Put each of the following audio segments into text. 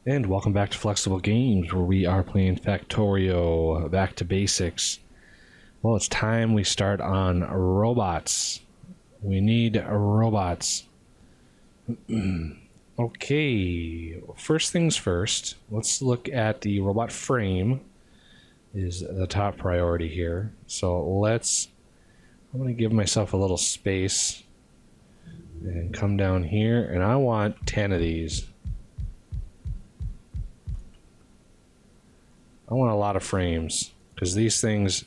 And welcome back to Flexible Games, where we are playing Factorio, back to basics. Well, it's time we start on robots. We need robots. Okay, first things first, let's look at the robot frame is the top priority here. So I'm going to give myself a little space and come down here, and I want 10 of these. I want a lot of frames because these things,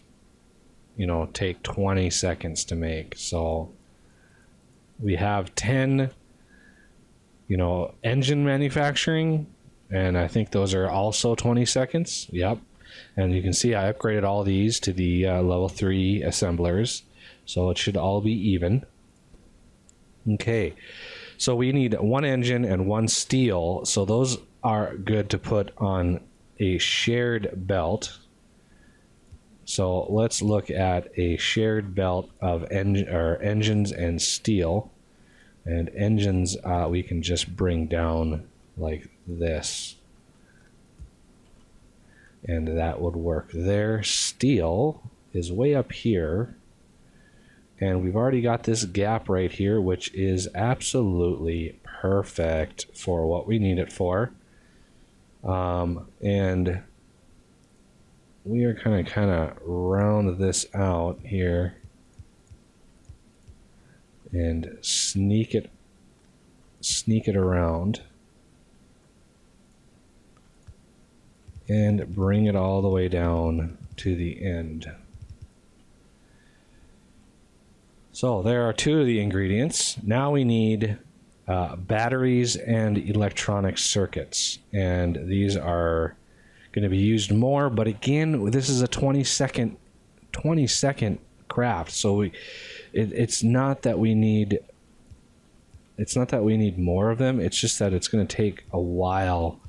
take 20 seconds to make. So we have 10, engine manufacturing, and I think those are also 20 seconds. Yep. And you can see I upgraded all these to the level 3 assemblers, so it should all be even. Okay, so we need one engine and one steel, so those are good to put on a shared belt. So let's look at a shared belt of engines and steel. And engines we can just bring down like this. And that would work there. Steel is way up here. And we've already got this gap right here, which is absolutely perfect for what we need it for. And we are kind of round this out here and sneak it around and bring it all the way down to the end. So there are two of the ingredients. Now we need batteries and electronic circuits, and these are going to be used more, but again, this is a 20 second craft, so it's not that we need more of them, it's just that it's going to take a while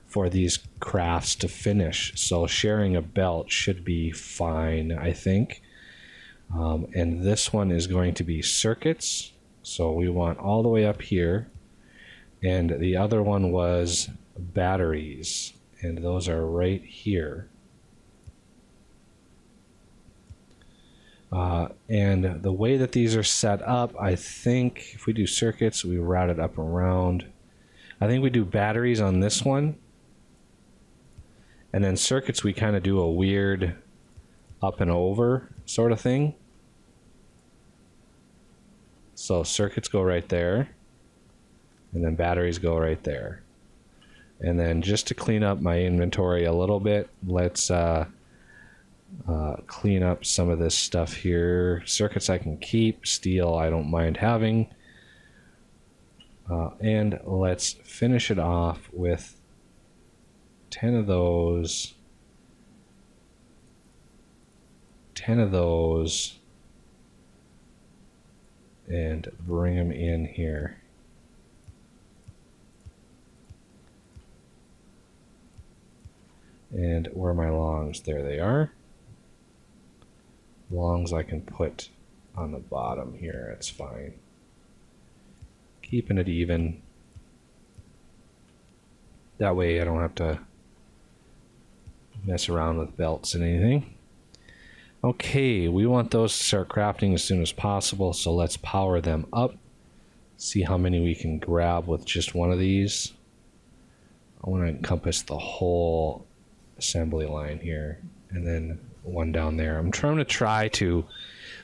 for these crafts to finish. So sharing a belt should be fine, I think. And this one is going to be circuits, so we want all the way up here, and the other one was batteries, and those are right here. And the way that these are set up, I think if we do circuits, we route it up around. I think we do batteries on this one, and then circuits we kind of do a weird up and over sort of thing. So circuits go right there, and then batteries go right there. And then just to clean up my inventory a little bit, let's clean up some of this stuff here. Circuits I can keep, steel I don't mind having. And let's finish it off with 10 of those, 10 of those, and bring them in here. And where are my longs? There they are. Longs I can put on the bottom here, it's fine. Keeping it even. That way I don't have to mess around with belts and anything. Okay, we want those to start crafting as soon as possible, so let's power them up. See how many we can grab with just one of these. I want to encompass the whole assembly line here, and then one down there. I'm trying to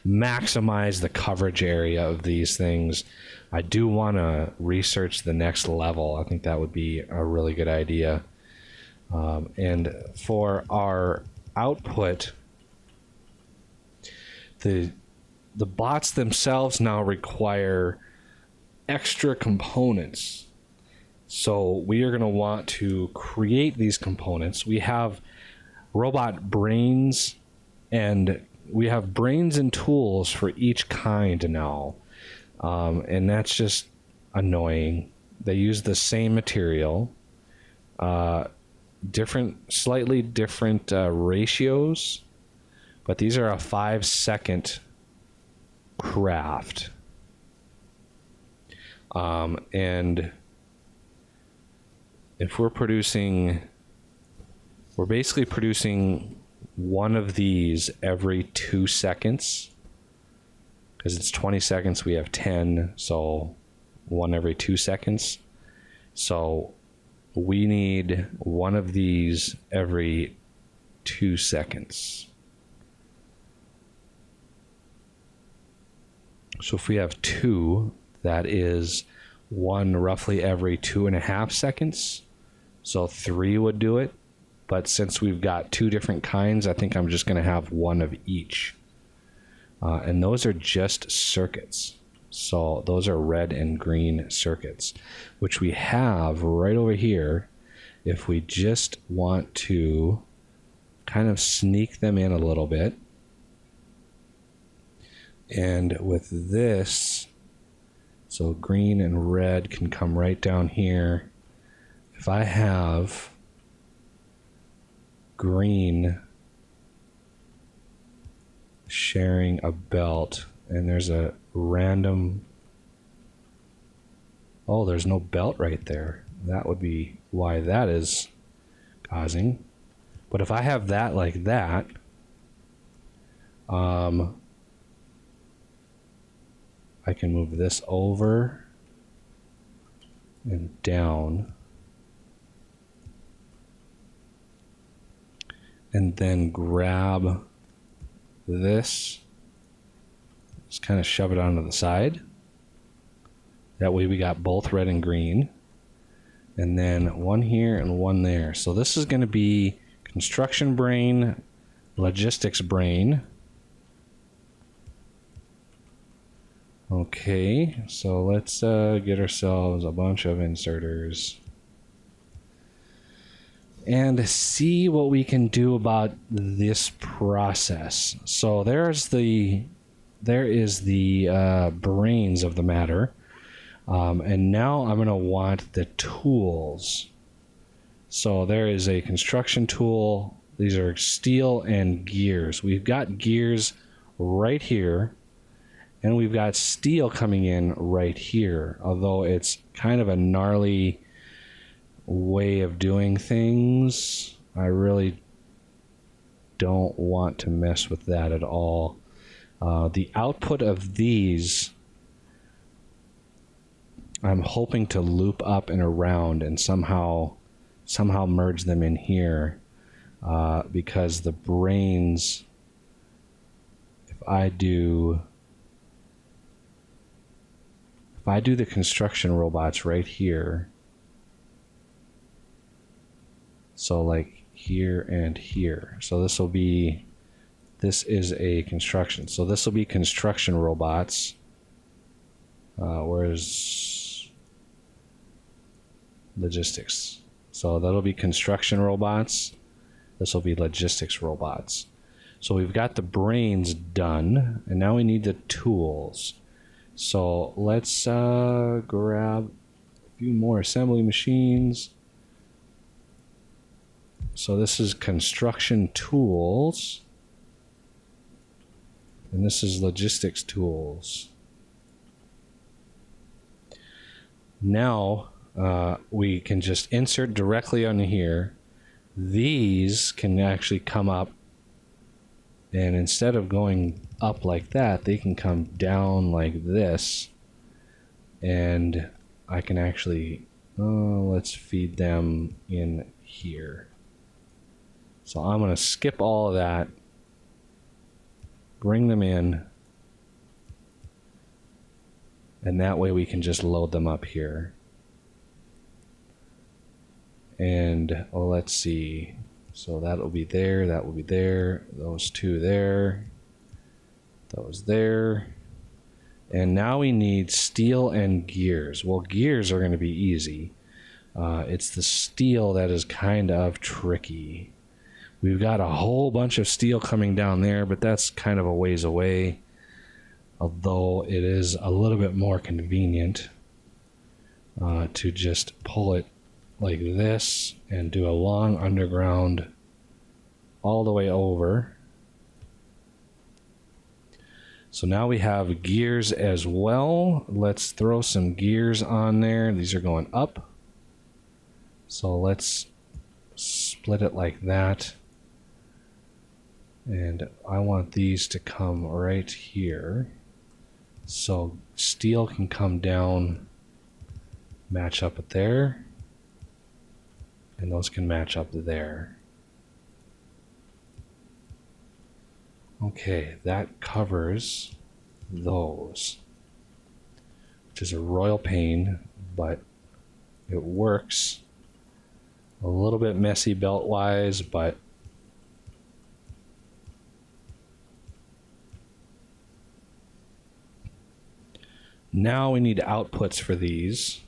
maximize the coverage area of these things. I do want to research the next level. I think that would be a really good idea. And for our output, the bots themselves now require extra components. So we are going to want to create these components. We have robot brains, and we have brains and tools for each kind now. And that's just annoying. They use the same material, slightly different ratios, but these are a 5-second craft. And if we're basically producing one of these every 2 seconds. Because it's 20 seconds, we have 10, so one every 2 seconds. So we need one of these every 2 seconds. So if we have 2, that is one roughly every 2.5 seconds. So 3 would do it. But since we've got 2 different kinds, I think I'm just going to have one of each. And those are just circuits. So those are red and green circuits, which we have right over here. If we just want to kind of sneak them in a little bit. And with this, so green and red can come right down here. If I have green sharing a belt and there's a random, oh, there's no belt right there. That would be why that is causing. But if I have that like that, I can move this over and down. And then grab this, just kind of shove it onto the side. That way we got both red and green. And then one here and one there. So this is going to be construction brain, logistics brain. Okay, so let's get ourselves a bunch of inserters and see what we can do about this process. So there is the brains of the matter, and now I'm going to want the tools. So there is a construction tool. These are steel and gears. We've got gears right here, and we've got steel coming in right here, although it's kind of a gnarly way of doing things. I really don't want to mess with that at all. The output of these, I'm hoping to loop up and around and somehow merge them in here, because the brains, if I do the construction robots right here, so like here and here, so this is a construction, so this will be construction robots, whereas logistics, so that'll be construction robots, this will be logistics robots. So we've got the brains done, and now we need the tools. So let's grab a few more assembly machines. So this is construction tools, and this is logistics tools. Now we can just insert directly on here. These can actually come up, and instead of going up like that, they can come down like this, and I can actually, let's feed them in here. So I'm going to skip all of that, bring them in, and that way we can just load them up here. And let's see, so that will be there, that will be there, those two there, those there. And now we need steel and gears. Well, gears are going to be easy. It's the steel that is kind of tricky. We've got a whole bunch of steel coming down there, but that's kind of a ways away, although it is a little bit more convenient to just pull it like this and do a long underground all the way over. So now we have gears as well. Let's throw some gears on there. These are going up. So let's split it like that. And I want these to come right here. So steel can come down, match up at there. And those can match up there. Okay, that covers those, which is a royal pain, but it works. A little bit messy belt wise, but now we need outputs for these.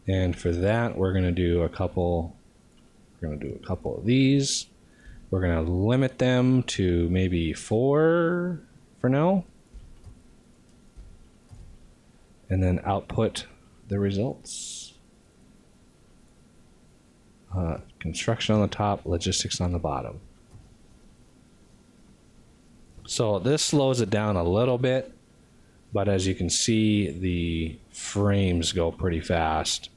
And for that, we're going to do a couple of these. We're going to limit them to maybe 4 for now. And then output the results. Construction on the top, logistics on the bottom. So this slows it down a little bit, but as you can see, the frames go pretty fast.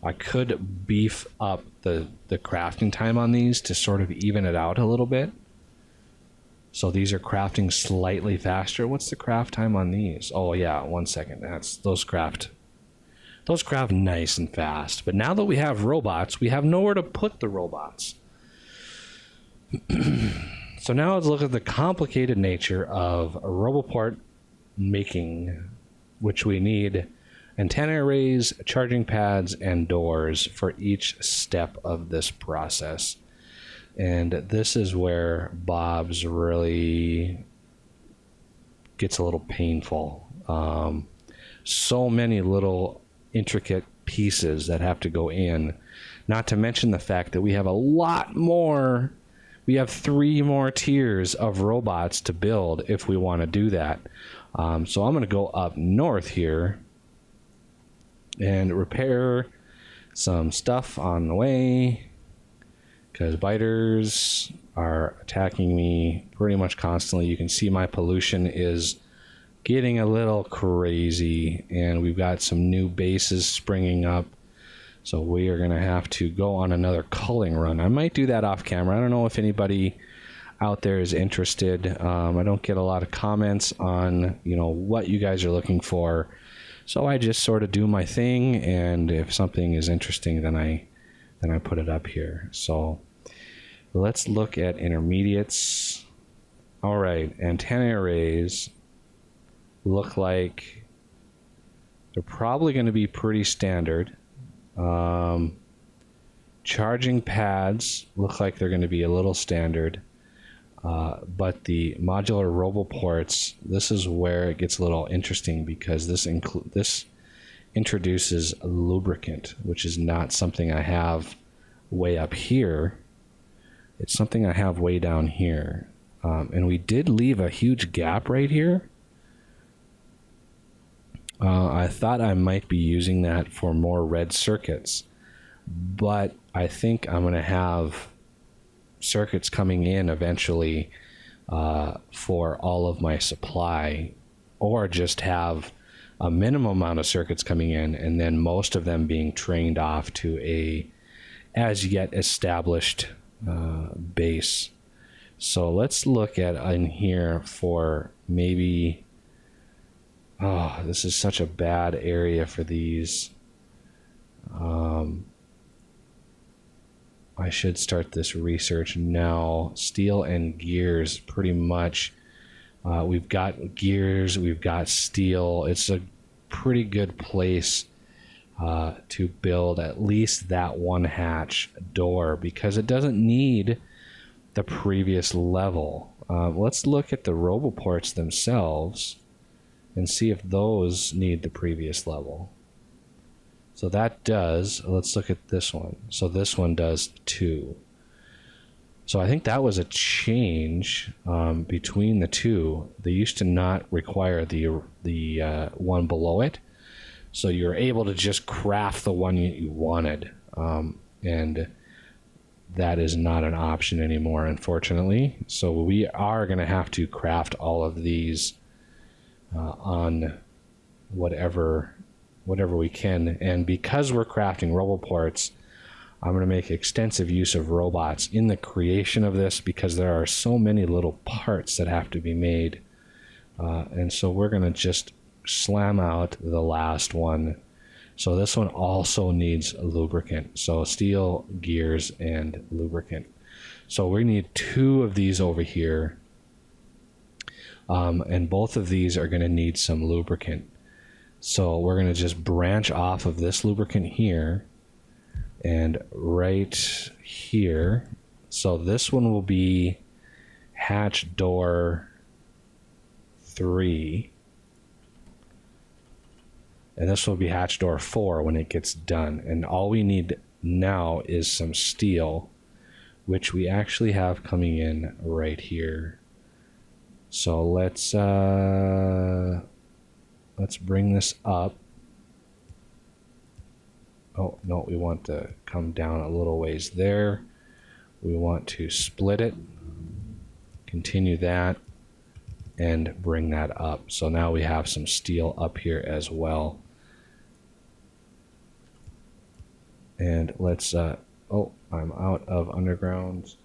I could beef up the crafting time on these to sort of even it out a little bit. So these are crafting slightly faster. What's the craft time on these? Oh yeah, 1 second. Those craft nice and fast. But now that we have robots, we have nowhere to put the robots. So now let's look at the complicated nature of a RoboPort making, which we need antenna arrays, charging pads, and doors for each step of this process. And this is where Bob's really gets a little painful. So many little intricate pieces that have to go in, not to mention the fact that we have a lot more. We have 3 more tiers of robots to build if we want to do that. So I'm going to go up north here and repair some stuff on the way, because biters are attacking me pretty much constantly. You can see my pollution is getting a little crazy, and we've got some new bases springing up. So we are going to have to go on another culling run. I might do that off camera. I don't know if anybody out there is interested. I don't get a lot of comments on, what you guys are looking for. So I just sort of do my thing, and if something is interesting, then I put it up here. So let's look at intermediates. All right, antenna arrays look like they're probably going to be pretty standard. Charging pads look like they're going to be a little standard. But the modular RoboPorts, this is where it gets a little interesting, because this introduces a lubricant, which is not something I have way up here. It's something I have way down here. And we did leave a huge gap right here. I thought I might be using that for more red circuits, but I think I'm going to have circuits coming in eventually for all of my supply, or just have a minimum amount of circuits coming in and then most of them being trained off to a as yet established base. So let's look at in here for maybe, this is such a bad area for these. I should start this research now. Steel and gears, pretty much. We've got gears, we've got steel. It's a pretty good place to build at least that one hatch door, because it doesn't need the previous level. Let's look at the RoboPorts themselves and see if those need the previous level. So that does. Let's look at this one. So this one does 2. So I think that was a change between the two. They used to not require the one below it, so you're able to just craft the one you wanted, and that is not an option anymore, unfortunately. So we are going to have to craft all of these on whatever whatever we can. And because we're crafting RoboPorts, I'm going to make extensive use of robots in the creation of this, because there are so many little parts that have to be made. And so we're going to just slam out the last one. So this one also needs lubricant. So steel, gears, and lubricant. So we need 2 of these over here. And both of these are going to need some lubricant. So we're going to just branch off of this lubricant here and right here. So this one will be hatch door 3. And this will be hatch door 4 when it gets done. And all we need now is some steel, which we actually have coming in right here. So let's bring this up. Oh, no, we want to come down a little ways there. We want to split it, continue that, and bring that up. So now we have some steel up here as well. And let's, oh, I'm out of undergrounds.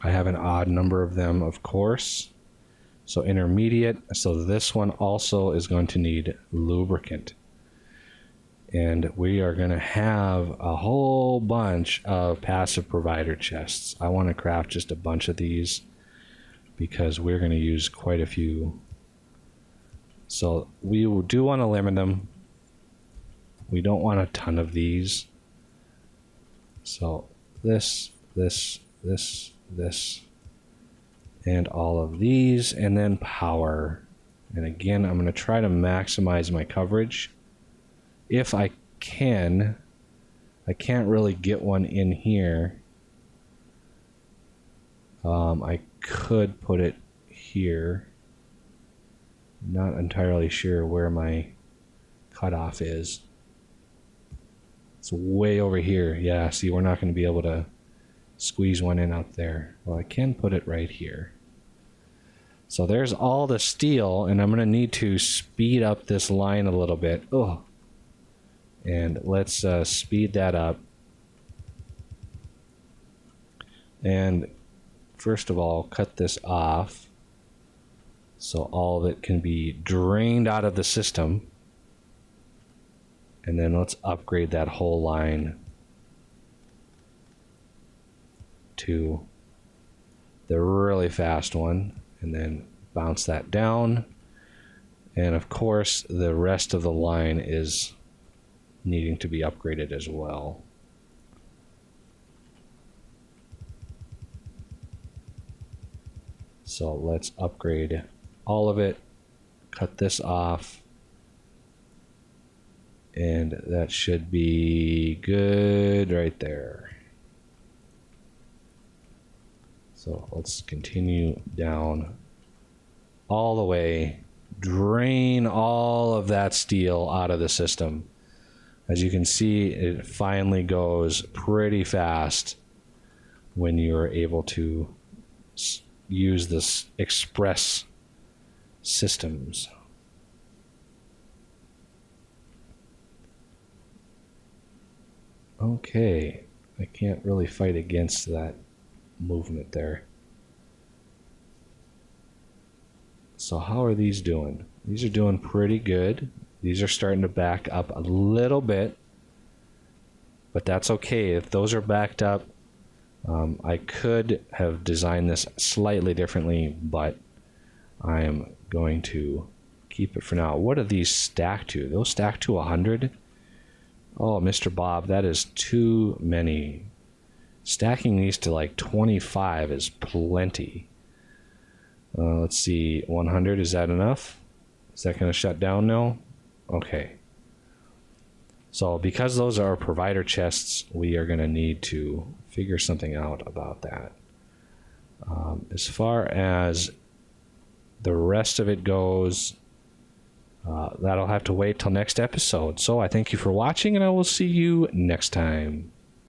I have an odd number of them, of course. So intermediate. So this one also is going to need lubricant. And we are going to have a whole bunch of passive provider chests. I want to craft just a bunch of these because we're going to use quite a few. So we do want to limit them. We don't want a ton of these. So this, and all of these, and then power. And again, I'm going to try to maximize my coverage if I can. I can't really get one in here. I could put it here. Not entirely sure where my cutoff is. It's way over here. Yeah, see, we're not going to be able to squeeze one in out there. Well, I can put it right here. So there's all the steel, and I'm going to need to speed up this line a little bit. Oh, and let's speed that up. And first of all, cut this off so all of it can be drained out of the system. And then let's upgrade that whole line to the really fast one, and then bounce that down. And of course, the rest of the line is needing to be upgraded as well. So let's upgrade all of it, cut this off, and that should be good right there. So let's continue down all the way, drain all of that steel out of the system. As you can see, it finally goes pretty fast when you're able to use this express systems. Okay, I can't really fight against that movement there. So how are these doing? These are doing pretty good. These are starting to back up a little bit, but that's okay. If those are backed up, I could have designed this slightly differently, but I am going to keep it for now. What are these stacked to? Those stack to 100? Oh, Mr. Bob, that is too many. Stacking these to like 25 is plenty. Let's see, 100, is that enough? Is that going to shut down now? Okay. So because those are provider chests, we are going to need to figure something out about that. As far as the rest of it goes, that'll have to wait till next episode. So I thank you for watching, and I will see you next time.